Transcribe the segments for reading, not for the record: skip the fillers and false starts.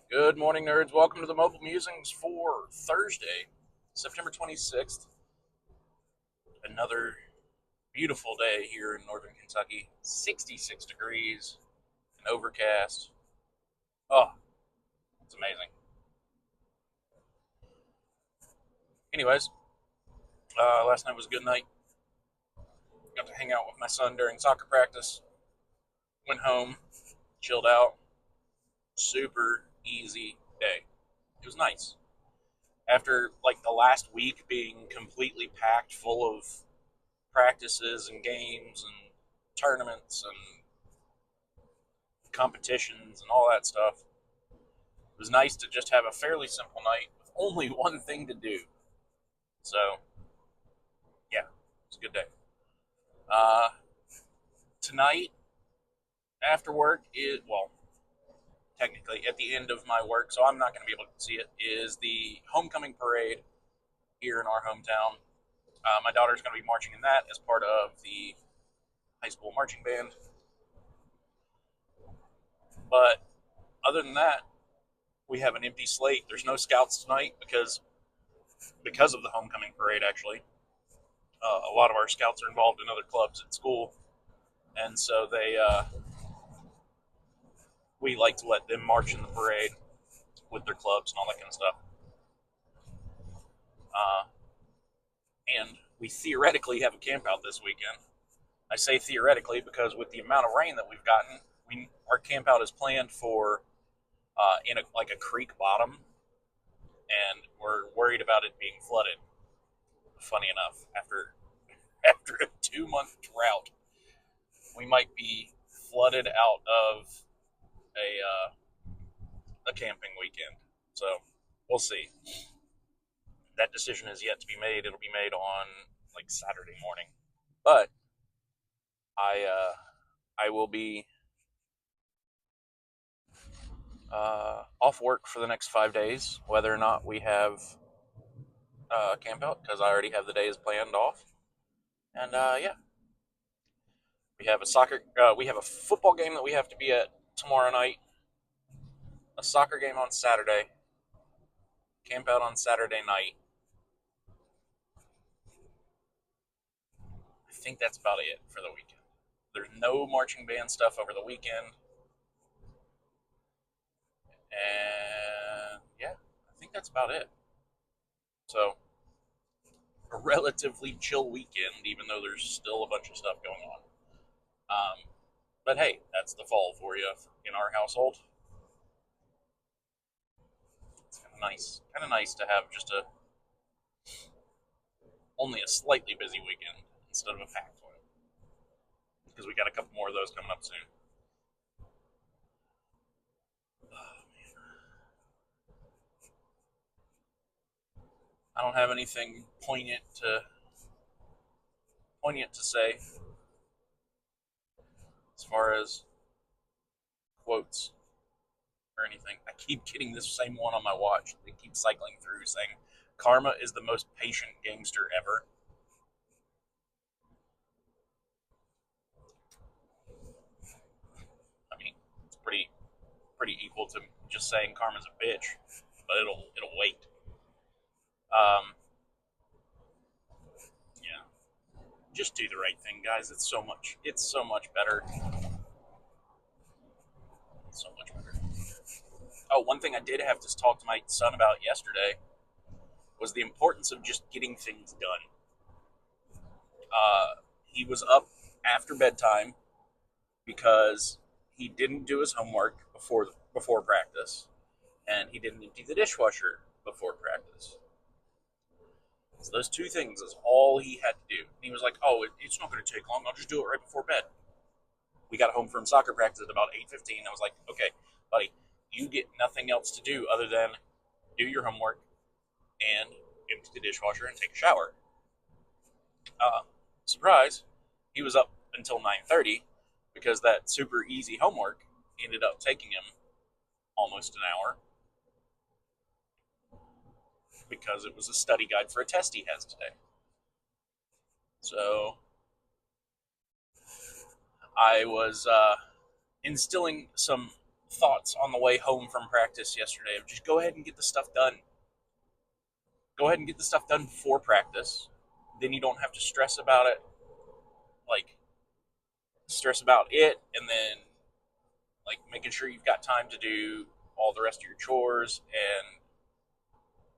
Good morning, nerds. Welcome to the Mobile Musings for Thursday, September 26th. Another beautiful day here in northern Kentucky. 66 degrees and overcast. Oh, it's amazing. Anyways, last night was a good night. Got to hang out with my son during soccer practice. Went home, chilled out. Super easy day. It was nice. After like the last week being completely packed full of practices and games and tournaments and competitions and all that stuff. It was nice to just have a fairly simple night with only one thing to do. So, yeah, it's a good day. Uh, Tonight, after work, technically at the end of my work, so I'm not going to be able to see it, is the homecoming parade here in our hometown. My daughter's going to be marching in that as part of the high school marching band. But other than that, we have an empty slate. There's no scouts tonight because of the homecoming parade. Actually, a lot of our scouts are involved in other clubs at school, and so we like to let them march in the parade with their clubs and all that kind of stuff. Uh, and we theoretically have a camp out this weekend. I say theoretically because with the amount of rain that we've gotten, our camp out is planned for in like a creek bottom, and we're worried about it being flooded. Funny enough, after a 2 month drought, we might be flooded out of a camping weekend. So we'll see. That decision is yet to be made. It'll be made on like Saturday morning. But I will be off work for the next 5 days, whether or not we have camp out, because I already have the days planned off. And yeah, we have a football game that we have to be at tomorrow night, a soccer game on Saturday, camp out on Saturday night. I think that's about it for the weekend. There's no marching band stuff over the weekend. And yeah, I think that's about it. So, a relatively chill weekend, even though there's still a bunch of stuff going on. But hey, that's the fall for you in our household. It's kind of nice. Kind of nice to have just only a slightly busy weekend instead of a packed one, because we got a couple more of those coming up soon. Oh, I don't have anything poignant to say as far as quotes or anything. I keep getting this same one on my watch. They keep cycling through saying, "Karma is the most patient gangster ever." I mean, it's pretty equal to just saying karma's a bitch, but it'll wait. Um, yeah, just do the right thing, guys. It's so much better. It's so much better. Oh, one thing I did have to talk to my son about yesterday was the importance of just getting things done. He was up after bedtime because he didn't do his homework before practice, and he didn't empty the dishwasher before practice. So those two things is all he had to do. And he was like, "Oh, it's not going to take long. I'll just do it right before bed." We got home from soccer practice at about 8:15. I was like, "Okay, buddy, you get nothing else to do other than do your homework and empty the dishwasher and take a shower." Uh, Surprise, he was up until 9:30 because that super easy homework ended up taking him almost an hour because it was a study guide for a test he has today. So I was instilling some thoughts on the way home from practice yesterday. Just go ahead and get the stuff done. Go ahead and get the stuff done before practice. Then you don't have to stress about it, like stress about it, and then like making sure you've got time to do all the rest of your chores and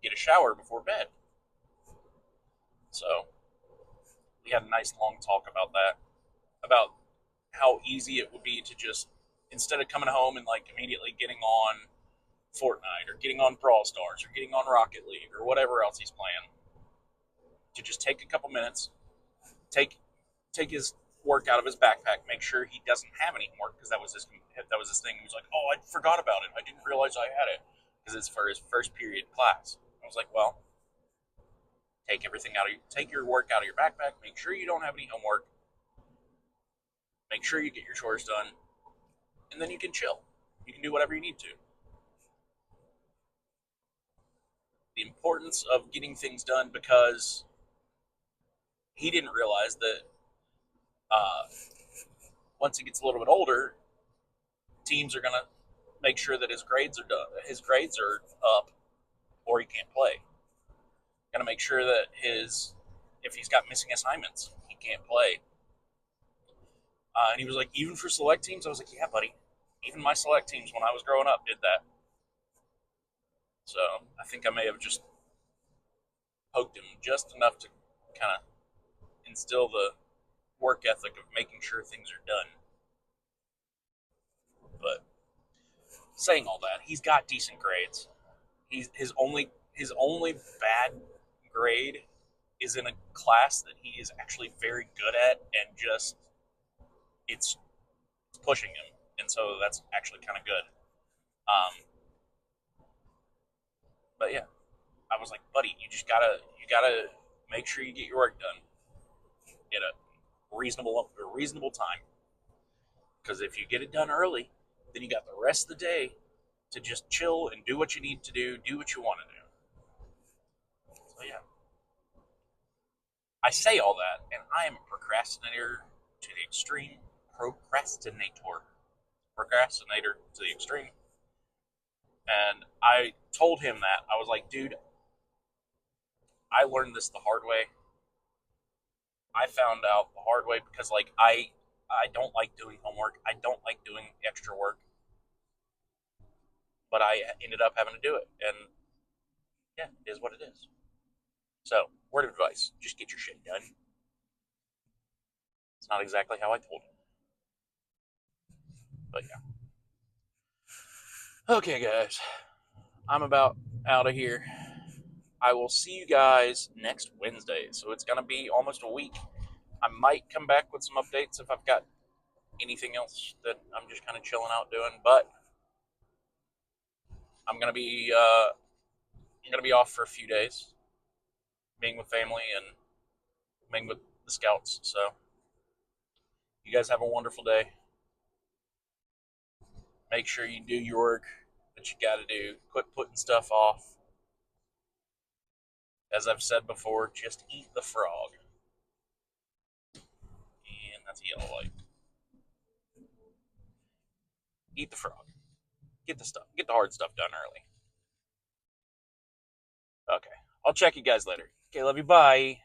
get a shower before bed. So we had a nice long talk about that, about how easy it would be to just, instead of coming home and like immediately getting on Fortnite or getting on Brawl Stars or getting on Rocket League or whatever else he's playing, to just take a couple minutes, take his work out of his backpack, make sure he doesn't have any homework, because that was his thing. He was like, "Oh, I forgot about it. I didn't realize I had it," because it's for his first period class. I was like, "Well, take your work out of your backpack. Make sure you don't have any homework. Make sure you get your chores done, and then you can chill. You can do whatever you need to." The importance of getting things done, because he didn't realize that uh, once he gets a little bit older, teams are gonna make sure that his grades are done. His grades are up, or he can't play. Got to make sure that if he's got missing assignments, he can't play. And he was like, even for select teams, I was like, yeah, buddy. Even my select teams when I was growing up did that. So I think I may have just poked him just enough to kind of instill the work ethic of making sure things are done. But saying all that, he's got decent grades. His only bad grade is in a class that he is actually very good at, and just it's pushing him, and so that's actually kind of good. But yeah, I was like, buddy, you gotta make sure you get your work done at a reasonable time, because if you get it done early, then you got the rest of the day to just chill and do what you need to do what you want to do. So yeah, I say all that, and I am a procrastinator to the extreme. Procrastinator to the extreme. And I told him that. I was like, dude, I learned this the hard way. I found out the hard way because like I don't like doing homework. I don't like doing extra work, but I ended up having to do it, and yeah, it is what it is. So, word of advice: just get your shit done. It's not exactly how I told him, but yeah. Okay, guys, I'm about out of here. I will see you guys next Wednesday. So it's gonna be almost a week. I might come back with some updates if I've got anything else that I'm just kind of chilling out doing, but I'm gonna be uh, I'm gonna be off for a few days, being with family and being with the scouts. So you guys have a wonderful day. Make sure you do your work that you got to do. Quit putting stuff off. As I've said before, just eat the frog. And that's a yellow light. Eat the frog. Get the hard stuff done early. Okay. I'll check you guys later. Okay, love you. Bye.